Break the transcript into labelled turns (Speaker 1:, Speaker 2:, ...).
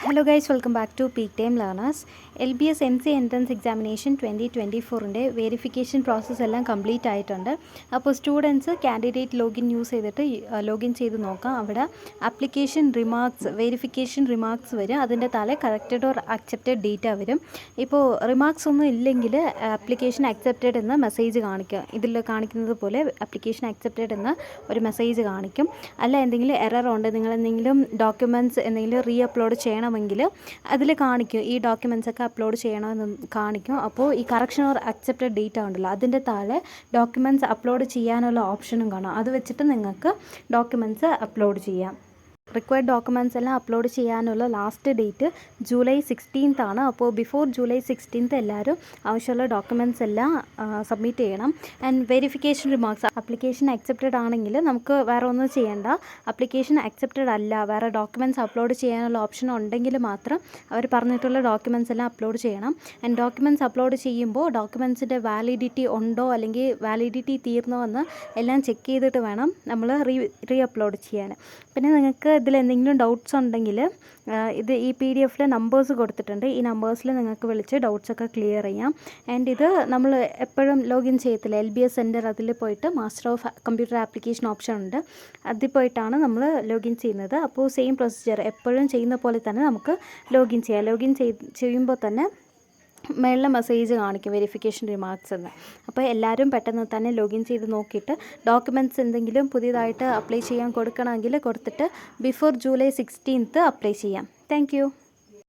Speaker 1: Hello guys, welcome back to Peak Time Learners. LBS MC Entrance Examination 2024 verification process എല്ലാം complete ആയിട്ടുണ്ട്. അപ്പോൾ students candidate login use ചെയ്തിട്ട് login ചെയ്ത് നോക്കാം. അവിടെ ആപ്ലിക്കേഷൻ റിമാർക്സ് വെരിഫിക്കേഷൻ റിമാർക്സ് വരും. അതിൻ്റെ താഴെ കറക്റ്റഡ് ഓർ അക്സെപ്റ്റഡ് ഡേറ്റ വരും. ഇപ്പോൾ റിമാർക്സ് ഒന്നും ഇല്ലെങ്കിൽ ആപ്ലിക്കേഷൻ അക്സെപ്റ്റഡ് എന്ന മെസ്സേജ് കാണിക്കും. ഇതിൽ കാണിക്കുന്നത് പോലെ ആപ്ലിക്കേഷൻ അക്സെപ്റ്റഡ് എന്ന ഒരു മെസ്സേജ് കാണിക്കും. അല്ല എന്തെങ്കിലും എറർ ഉണ്ട്, നിങ്ങൾ എന്തെങ്കിലും ഡോക്യുമെൻറ്റ്സ് എന്തെങ്കിലും റീ അപ്ലോഡ് ചെയ്യണമെങ്കിൽ അതിൽ കാണിക്കും, ഈ ഡോക്യുമെൻറ്റ്സ് ഒക്കെ അപ്ലോഡ് ചെയ്യണമെന്ന് കാണിക്കും. അപ്പോൾ ഈ കറക്ഷൻ ഓർ അക്സെപ്റ്റഡ് ഡേറ്റ ഉണ്ടല്ലോ, അതിൻ്റെ താഴെ ഡോക്യുമെൻറ്റ്സ് അപ്ലോഡ് ചെയ്യാനുള്ള ഓപ്ഷനും കാണാം. അത് വെച്ചിട്ട് നിങ്ങൾക്ക് ഡോക്യുമെൻറ്റ്സ് അപ്ലോഡ് ചെയ്യാം. റിക്വയർഡ് ഡോക്യുമെൻറ്റ്സ് എല്ലാം അപ്ലോഡ് ചെയ്യാനുള്ള ലാസ്റ്റ് ഡേറ്റ് ജൂലൈ 16th ആണ്. അപ്പോൾ ബിഫോർ ജൂലൈ 16th എല്ലാവരും ആവശ്യമുള്ള ഡോക്യുമെൻറ്റ്സ് എല്ലാം സബ്മിറ്റ് ചെയ്യണം. And verification remarks application accepted ആണെങ്കിൽ നമുക്ക് വേറെ ഒന്നും ചെയ്യേണ്ട. ആപ്ലിക്കേഷൻ അക്സെപ്റ്റഡ് അല്ല, വേറെ ഡോക്യുമെൻറ്റ്സ് അപ്ലോഡ് ചെയ്യാനുള്ള ഓപ്ഷൻ ഉണ്ടെങ്കിൽ മാത്രം അവർ പറഞ്ഞിട്ടുള്ള ഡോക്യുമെൻറ്റ്സ് എല്ലാം അപ്ലോഡ് ചെയ്യണം. ആൻഡ് ഡോക്യുമെൻറ്റ്സ് അപ്ലോഡ് ചെയ്യുമ്പോൾ ഡോക്യുമെൻറ്റ്സിൻ്റെ വാലിഡിറ്റി ഉണ്ടോ അല്ലെങ്കിൽ വാലിഡിറ്റി തീർന്നോ എന്ന് എല്ലാം ചെക്ക് ചെയ്തിട്ട് വേണം നമ്മൾ റീ അപ്ലോഡ് ചെയ്യാൻ. പിന്നെ നിങ്ങൾക്ക് ഇതിൽ എന്തെങ്കിലും ഡൗട്ട്സ് ഉണ്ടെങ്കിൽ ഈ PDF നമ്പേഴ്സ് കൊടുത്തിട്ടുണ്ട്. ഈ നമ്പേഴ്സിൽ നിങ്ങൾക്ക് വിളിച്ച് ഡൗട്ട്സൊക്കെ ക്ലിയർ ചെയ്യാം. ആൻഡ് ഇത് നമ്മൾ എപ്പോഴും ലോഗിൻ ചെയ്യത്തില്ല, LBS സെൻറ്റർ അതിൽ പോയിട്ട് master of computer application option ഉണ്ട്, അതിൽ പോയിട്ടാണ് നമ്മൾ ലോഗിൻ ചെയ്യുന്നത്. അപ്പോൾ സെയിം പ്രൊസീജിയർ എപ്പോഴും ചെയ്യുന്ന പോലെ തന്നെ നമുക്ക് ലോഗിൻ ചെയ്യാം. ലോഗിൻ ചെയ്യുമ്പോൾ തന്നെ മേളിലെ മെസ്സേജ് കാണിക്കും വെരിഫിക്കേഷൻ റിമാർക്സ് എന്ന്. അപ്പോൾ എല്ലാവരും പെട്ടെന്ന് തന്നെ ലോഗിൻ ചെയ്ത് നോക്കിയിട്ട് ഡോക്യുമെൻറ്റ്സ് എന്തെങ്കിലും പുതിയതായിട്ട് അപ്ലൈ ചെയ്യാൻ കൊടുക്കണമെങ്കിൽ കൊടുത്തിട്ട് ബിഫോർ ജൂലൈ 16th അപ്ലൈ ചെയ്യാം. താങ്ക്